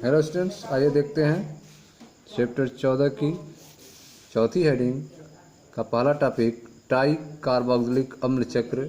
Hello students, आइए देखते हैं चैप्टर 14 की चौथी हेडिंग का पहला टॉपिक ट्राई कार्बोक्सिलिक अम्ल चक्र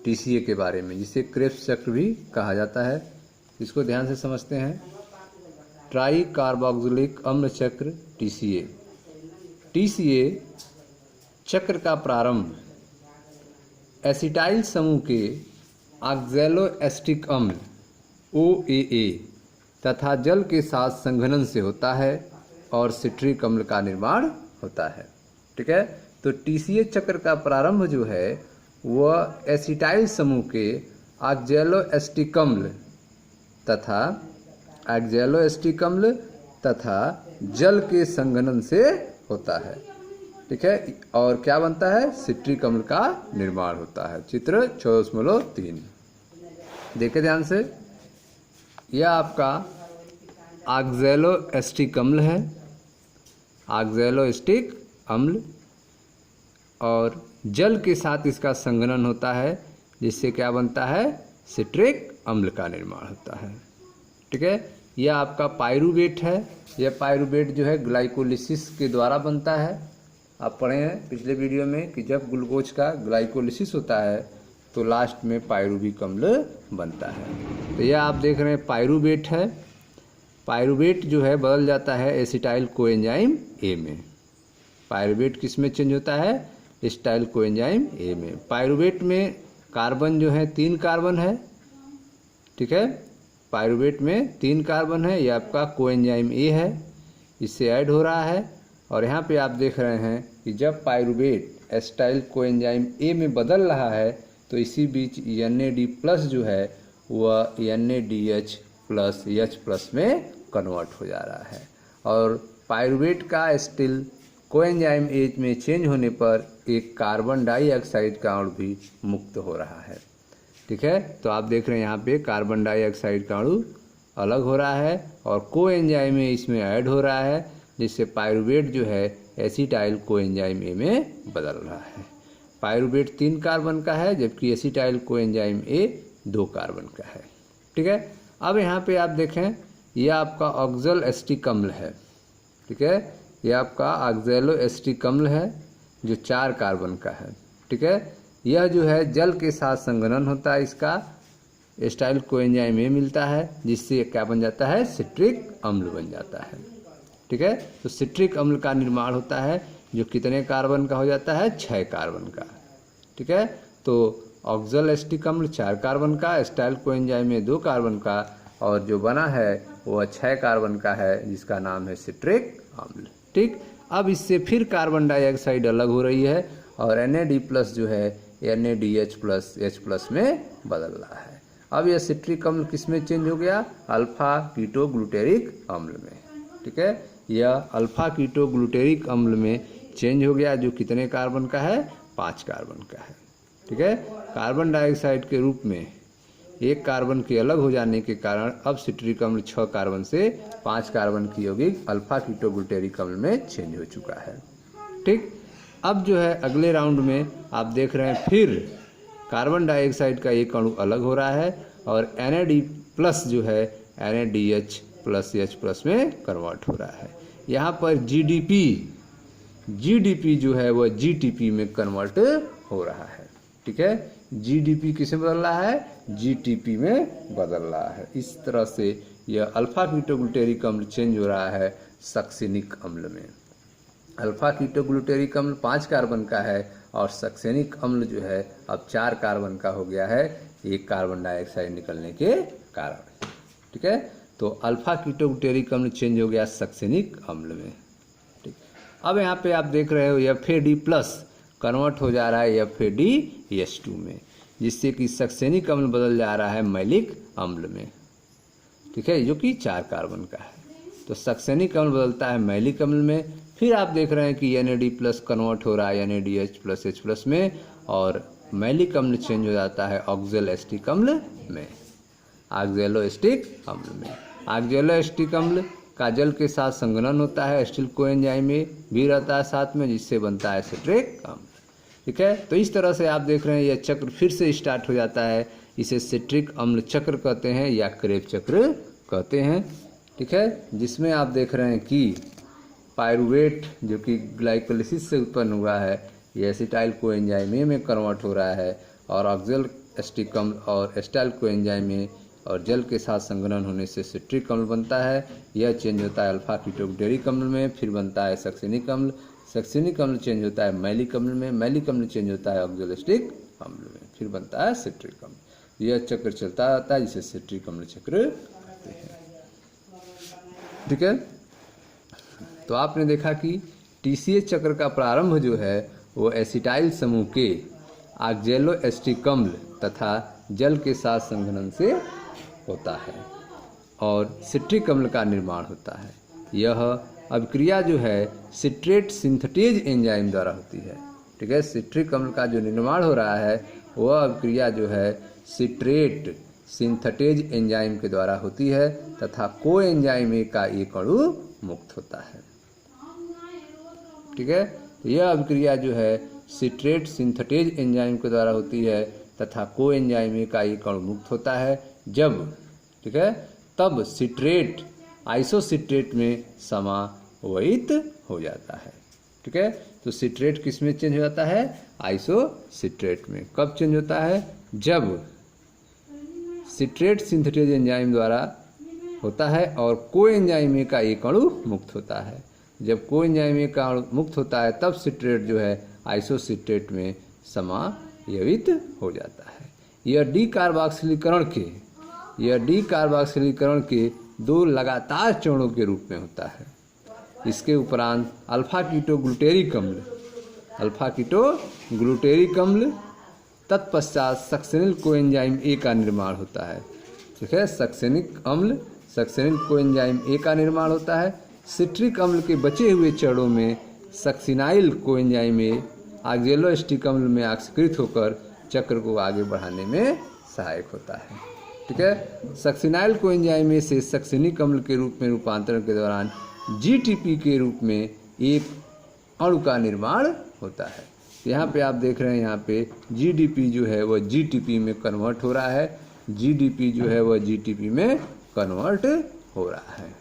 टीसीए के बारे में, जिसे क्रेब्स चक्र भी कहा जाता है। इसको ध्यान से समझते हैं। ट्राई कार्बोक्सिलिक अम्ल चक्र टीसीए। टीसीए चक्र का प्रारंभ एसिटाइल समूह के ऑक्सैलोएसिटिक अम्ल OAA तथा जल के साथ संघनन से होता है और सिट्रिक अम्ल का निर्माण होता है। ठीक है, तो टीसीए चक्र का प्रारंभ जो है वह एसिटाइल समूह के ऑक्सैलोएसिटिक अम्ल तथा जल के संघनन से होता है। ठीक है, और क्या बनता है? सिट्रिक अम्ल का निर्माण होता है। चित्र 14.3 देखे ध्यान से। यह आपका ऑक्सैलोएसिटिक अम्ल है, ऑक्सैलोएसिटिक अम्ल, और जल के साथ इसका संघनन होता है, जिससे क्या बनता है? सिट्रिक अम्ल का निर्माण होता है। ठीक है, यह आपका पाइरूवेट है। यह पाइरूवेट जो है ग्लाइकोलिसिस के द्वारा बनता है। आप पढ़े हैं पिछले वीडियो में कि जब ग्लूकोज का ग्लाइकोलिसिस होता है तो लास्ट में पाइरूविक अम्ल बनता है। तो यह आप देख रहे हैं पाइरूवेट है। पाइरूवेट जो है बदल जाता है एसिटाइल कोएंजाइम ए में। पाइरूवेट किस में चेंज होता है? एसिटाइल कोएंजाइम ए में। पाइरूवेट में कार्बन जो है 3 कार्बन है। ठीक है, पाइरूवेट में 3 कार्बन है। यह आपका कोएंजाइम ए है, इससे ऐड हो रहा है। और यहाँ पे आप देख रहे हैं कि जब पाइरूवेट एसिटाइल कोएंजाइम ए में बदल रहा है तो इसी बीच NAD+ जो है वह NADH+ H+ में कन्वर्ट हो जा रहा है, और पाइरूवेट का एसिटिल कोएंजाइम ए में चेंज होने पर एक कार्बन डाइऑक्साइड का अणु भी मुक्त हो रहा है। ठीक है, तो आप देख रहे हैं यहाँ पे कार्बन डाइऑक्साइड का अणु अलग हो रहा है और कोएंजाइम ए इसमें ऐड हो रहा है, जिससे पाइरूवेट जो है एसिटाइल कोएंजाइम ए में बदल रहा है। पाइरूवेट 3 कार्बन का है, जबकि एसिटाइल कोएंजाइम ए 2 कार्बन का है। ठीक है, अब यहाँ पे आप देखें यह आपका ऑक्सैलोएसिटिक अम्ल है। ठीक है, यह आपका ऑक्सैलोएसिटिक अम्ल है जो 4 कार्बन का है। ठीक है, यह जो है जल के साथ संघनन होता है, इसका एसिटाइल कोएंजाइम ए मिलता है, जिससे क्या बन जाता है? सिट्रिक अम्ल बन जाता है। ठीक है, तो सिट्रिक अम्ल का निर्माण होता है जो कितने कार्बन का हो जाता है? 6 कार्बन का। ठीक है, तो ऑक्सैलोएसिटिक अम्ल 4 कार्बन का, एसिटाइल कोएंजाइम में 2 कार्बन का, और जो बना है वह 6 कार्बन का है, जिसका नाम है सिट्रिक अम्ल। ठीक, अब इससे फिर कार्बन डाइऑक्साइड अलग हो रही है और NAD+ जो है NADH+ H+ में बदल रहा है। अब यह सिट्रिक अम्ल किस में चेंज हो गया? अल्फा कीटोग्लूटेरिक अम्ल में। ठीक है, यह अल्फा कीटोग्लूटेरिक अम्ल में चेंज हो गया, जो कितने कार्बन का है? 5 कार्बन का है। ठीक है, कार्बन डाइऑक्साइड के रूप में 1 कार्बन के अलग हो जाने के कारण अब सिट्रिक अम्ल 6 कार्बन से 5 कार्बन की यौगिक अल्फा कीटोग्लूटेरिक अम्ल में चेंज हो चुका है। ठीक, अब जो है अगले राउंड में आप देख रहे हैं फिर कार्बन डाइऑक्साइड का एक अणु अलग हो रहा है और NAD+ जो है NADH+ H+ में कन्वर्ट हो रहा है। यहाँ पर GDP जो है वह GTP में कन्वर्ट हो रहा है। ठीक है, GDP किस में बदल रहा है? GTP में बदल रहा है। इस तरह से यह अल्फा कीटोग्लूटेरिक अम्ल चेंज हो रहा है सक्सेनिक अम्ल में। अल्फा कीटोग्लूटेरिक अम्ल 5 कार्बन का है और सक्सेनिक अम्ल जो है अब 4 कार्बन का हो गया है, 1 कार्बन डाइऑक्साइड निकलने के कारण। ठीक है, तो अल्फा कीटोग्लूटेरिक अम्ल चेंज हो गया सक्सेनिक अम्ल में। ठीक, अब यहाँ पे आप देख रहे हो FAD+ कन्वर्ट हो जा रहा है FADH2 में, जिससे कि सक्सेनिक अम्ल बदल जा रहा है मैलिक अम्ल में। ठीक है, जो कि 4 कार्बन का है। तो सक्सेनिक अम्ल बदलता है मैलिक अम्ल में। फिर आप देख रहे हैं कि NAD+ कन्वर्ट हो रहा है NADH+ H+ में, और मैलिक अम्ल चेंज हो जाता है ऑक्सैलोएसिटिक अम्ल में। ऑक्सैलोएसिटिक अम्ल में ऑक्सैलोएसिटिक अम्ल का जल के साथ संघनन होता है, एसिटिल कोएंजाइम ए भी रहता है साथ में, जिससे बनता है सिट्रिक अम्ल। ठीक है, तो इस तरह से आप देख रहे हैं यह चक्र फिर से स्टार्ट हो जाता है। इसे सिट्रिक अम्ल चक्र कहते हैं या क्रेब चक्र कहते हैं। ठीक है, जिसमें आप देख रहे हैं कि पायरुवेट जो कि ग्लाइकोलिसिस से उत्पन्न हुआ है ये एसिटाइल कोएंजाइम ए में कन्वर्ट हो रहा है और ऑक्जेल एस्टिक अम्ल और एस्टाइल कोएंजाइम ए और जल के साथ संघनन होने से सिट्रिक अम्ल बनता है। यह चेंज होता है अल्फा कीटोग्लूटेरिक अम्ल में, फिर बनता है सक्सेनिक अम्ल, सक्सेनिक अम्ल चेंज होता है मैलिक अम्ल में, मैलिक अम्ल चेंज होता है ऑक्जेल एस्टिक अम्ल में, फिर बनता है सिट्रिक अम्ल। यह चक्र चलता रहता है जिसे सिट्रिक अम्ल चक्र कहते हैं। ठीक है, तो आपने देखा कि TCA चक्र का प्रारंभ जो है वो एसिटाइल समूह के ऑक्जेलो एस्टिक अम्ल तथा जल के साथ संघनन से होता है और सिट्रिक अम्ल का निर्माण होता है। यह अभिक्रिया जो है सिट्रेट सिंथेटेज एंजाइम द्वारा होती है। ठीक है, सिट्रिक अम्ल का जो निर्माण हो रहा है वह अभिक्रिया जो है सिट्रेट सिंथेटेज एंजाइम के द्वारा होती है तथा कोएंजाइम ए का एक अणु मुक्त होता है। ठीक है, यह अभिक्रिया जो है सिट्रेट सिंथेटेज एंजाइम के द्वारा होती है तथा कोएंजाइम ए का एक अणु मुक्त होता है जब, ठीक है, तब सिट्रेट आइसोसिट्रेट में समाहित हो जाता है। ठीक है, तो सिट्रेट किस में चेंज हो जाता है? आइसोसिट्रेट में। कब चेंज होता है? जब सिट्रेट सिंथेटेज एंजाइम द्वारा होता है और कोएंजाइम ए का एक अणु मुक्त होता है। जब कोएंजाइम ए का अणु मुक्त होता है तब सिट्रेट जो है आइसोसिट्रेट में समायोजित हो जाता है। यह डी कार्बोक्सिलीकरण के दो लगातार चरणों के रूप में होता है। इसके उपरांत अल्फा कीटोग्लूटेरिक अम्ल तत्पश्चात सक्सेनिल कोएंजाइम ए का निर्माण होता है। ठीक है, सक्सेनिल कोएंजाइम ए का निर्माण होता है। सिट्रिक अम्ल के बचे हुए चरणों में सक्सिनाइल कोएंजाइम ए ऑक्जेलो एस्टिक अम्ल में ऑक्सीकृत होकर चक्र को आगे बढ़ाने में सहायक होता है। ठीक है, सक्सिनाइल कोएंजाइम ए से सक्सेनिक अम्ल के रूप में रूपांतरण के दौरान GTP के रूप में एक अणु का निर्माण होता है। यहाँ पे आप देख रहे हैं, यहाँ पे GDP जो है वह GTP में कन्वर्ट हो रहा है। GDP जो है वह GTP में कन्वर्ट हो रहा है।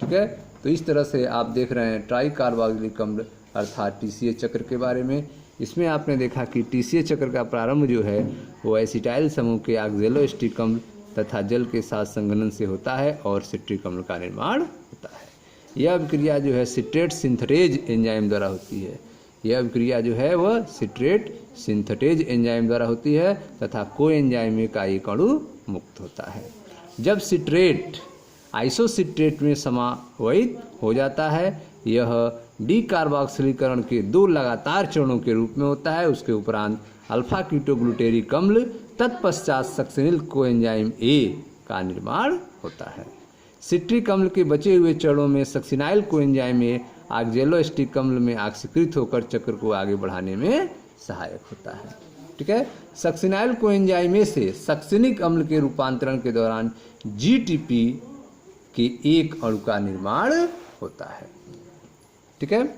ठीक है, तो इस तरह से आप देख रहे हैं ट्राई कार्बोक्सिलिक अम्ल अर्थात TCA चक्र के बारे में। इसमें आपने देखा कि TCA चक्र का प्रारंभ जो है वो एसिटाइल समूह के ऑक्जेलो एस्टिक अम्ल तथा जल के साथ संघनन से होता है और सिट्रिक अम्ल का निर्माण होता है। यह अभिक्रिया जो है सिट्रेट सिंथेटेज एंजाइम द्वारा होती है। यह अभिक्रिया जो है वह सिट्रेट सिंथेटेज एंजाइम द्वारा होती है तथा कोएंजाइम ए का एक अणु मुक्त होता है। जब सिट्रेट आइसोसिट्रेट में समाहित हो जाता है यह डी कार्बोक्सिलीकरण के दो लगातार चरणों के रूप में होता है। उसके उपरांत अल्फा कीटोग्लूटेरिक अम्ल तत्पश्चात सक्सेनिल कोएंजाइम ए का निर्माण होता है। सिट्रिक अम्ल के बचे हुए चरणों में सक्सिनाइल कोएंजाइम ए ऑक्जेलो एस्टिक अम्ल में ऑक्सीकृत होकर चक्र को आगे बढ़ाने में सहायक होता है। ठीक है, सक्सिनाइल कोएंजाइम ए से सक्सेनिक अम्ल के रूपांतरण के दौरान GTP के एक अणु का निर्माण होता है। ठीक है,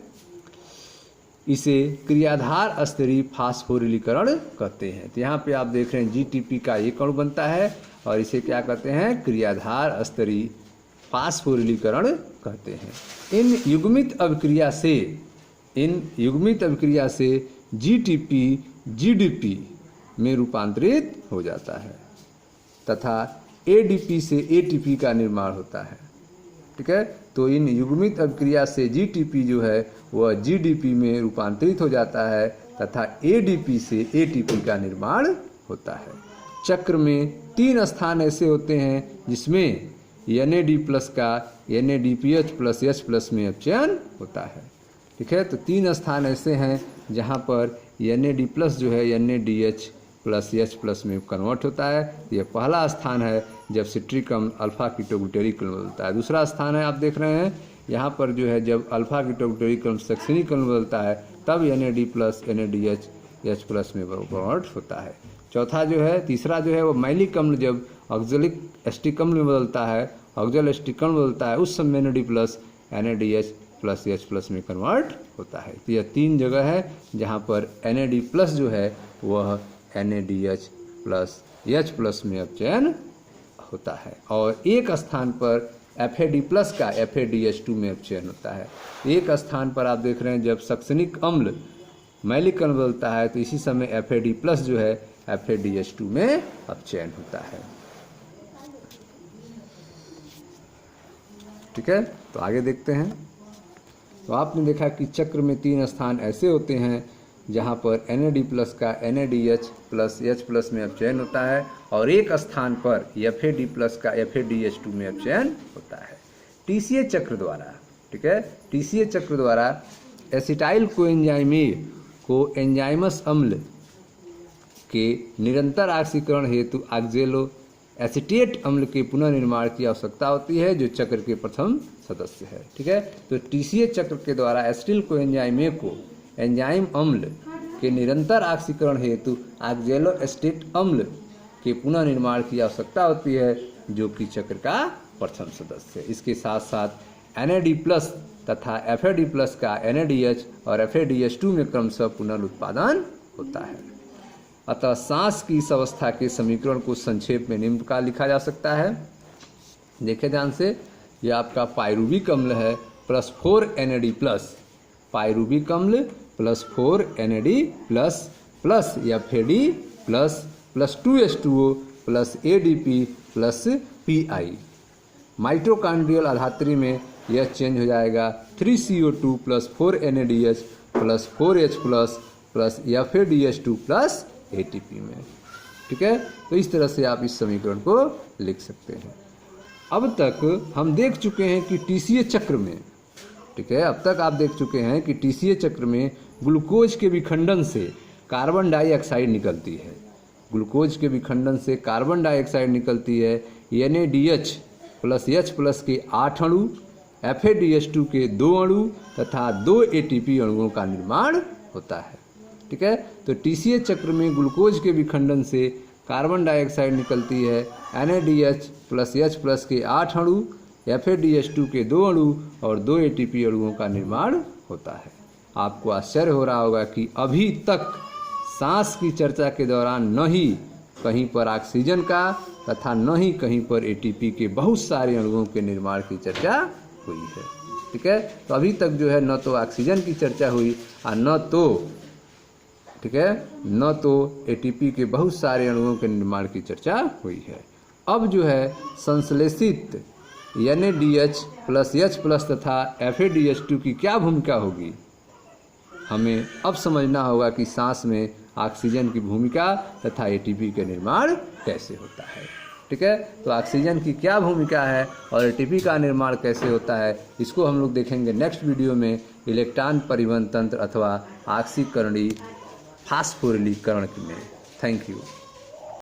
इसे क्रियाधार स्तरीय फास्फोरिलीकरण कहते हैं। तो यहाँ पे आप देख रहे हैं GTP का एक अणु बनता है और इसे क्या कहते हैं? क्रियाधार स्तरीय फास्फोरिलीकरण कहते हैं। इन युग्मित अभिक्रिया से GTP GDP में रूपांतरित हो जाता है तथा ADP से ATP का निर्माण होता है। ठीक है, तो इन युग्मित अभिक्रिया से GTP जो है वह GDP में रूपांतरित हो जाता है तथा ADP से ATP का निर्माण होता है। चक्र में 3 स्थान ऐसे होते हैं जिसमें NAD+ का NADPH+H+ में अपचयन होता है। ठीक है, तो 3 स्थान ऐसे हैं जहाँ पर NAD+ जो है NADH+H+ में कन्वर्ट होता है। यह पहला स्थान है जब सिट्रिक अम्ल अल्फा कीटोग्लूटेरिक अम्ल बदलता है। दूसरा स्थान है आप देख रहे हैं यहाँ पर जो है जब अल्फा कीटोग्लूटेरिक अम्ल सक्सेनिक अम्ल बदलता है तब NAD+ NADH+ में कन्वर्ट होता है। चौथा जो है, तीसरा जो है वो मैलिक अम्ल जब ऑक्जेलिक एस्टिक अम्ल में बदलता है, ऑक्जेल एस्टिक अम्ल बदलता है उस समय NAD+ NADH+H+ में कन्वर्ट होता है। तो यह 3 जगह है जहाँ पर NAD+ जो है वह NADH+H+ में अपचयन होता है और एक स्थान पर FAD+ का FADH2 में अपचयन होता है। एक स्थान पर आप देख रहे हैं जब सक्सनिक अम्ल मैलिक अम्ल बदलता है तो इसी समय FAD+ जो है FADH2 में अपचयन होता है। ठीक है, तो आगे देखते हैं। तो आपने देखा कि चक्र में 3 स्थान ऐसे होते हैं जहाँ पर NAD+ का NADH+H+ में अपचयन होता है और एक स्थान पर FAD+ का FADH2 में अपचयन होता है। TCA चक्र द्वारा, ठीक है, TCA चक्र द्वारा एसिटाइल कोएंजाइमेज को एंजाइमस अम्ल के निरंतर ऑक्सीकरण हेतु ऑक्जेलो एसिटेट अम्ल के पुनर्निर्माण की आवश्यकता होती है जो चक्र के प्रथम सदस्य है। ठीक है, तो TCA चक्र के द्वारा एसिटिल कोएंजाइमेज को एंजाइम अम्ल के निरंतर ऑक्सीकरण हेतु ऑक्जेलो एसिटेट अम्ल के पुनर्निर्माण की आवश्यकता होती है जो कि चक्र का प्रथम सदस्य है। इसके साथ साथ NAD+ तथा FAD+ का NADH और FADH2 में क्रमशः पुनरुत्पादन होता है। अतः सांस की इस अवस्था के समीकरण को संक्षेप में निम्न प्रकार लिखा जा सकता है। देखिए ध्यान से, ये आपका पायरुविक अम्ल है +4 NAD+, पायरुविक अम्ल +4 NAD+ plus FAD+ plus 2H2O plus ADP plus PI। Mitochondrial आधात्री में यह चेंज हो जाएगा 3CO2 plus 4 NADH plus 4H plus FADH2 plus ATP में। ठीक है, तो इस तरह से आप इस समीकरण को लिख सकते हैं। अब तक हम देख चुके हैं कि TCA चक्र में, ठीक है, अब तक आप देख चुके हैं कि TCA चक्र में ग्लूकोज के विखंडन से कार्बन डाइऑक्साइड निकलती है। ग्लूकोज के विखंडन से कार्बन डाइऑक्साइड निकलती है। NADH प्लस H+ के 8 अणु, FADH2 के 2 अणु तथा 2 ATP अणुओं का निर्माण होता है। ठीक है, तो TCA चक्र में ग्लूकोज के विखंडन से कार्बन डाइऑक्साइड निकलती है। NADH प्लस H+ के 8 अणु, FADH2 के 2 अणु और 2 ATP अणुओं का निर्माण होता है। आपको आश्चर्य हो रहा होगा कि अभी तक सांस की चर्चा के दौरान न ही कहीं पर ऑक्सीजन का तथा न ही कहीं पर ATP के बहुत सारे अणुओं के निर्माण की चर्चा हुई है। ठीक है, तो अभी तक जो है न तो ऑक्सीजन की चर्चा हुई और न तो, ठीक है, न तो ATP के बहुत सारे अणुओं के निर्माण की चर्चा हुई है। अब जो है संश्लेषित NADH प्लस H+ तथा FADH2 की क्या भूमिका होगी, हमें अब समझना होगा कि सांस में ऑक्सीजन की भूमिका तथा ATP के निर्माण कैसे होता है। ठीक है, तो ऑक्सीजन की क्या भूमिका है और ATP का निर्माण कैसे होता है, इसको हम लोग देखेंगे नेक्स्ट वीडियो में इलेक्ट्रॉन परिवहन तंत्र अथवा ऑक्सीकरणीय फास्फोरिलीकरण में। Thank you.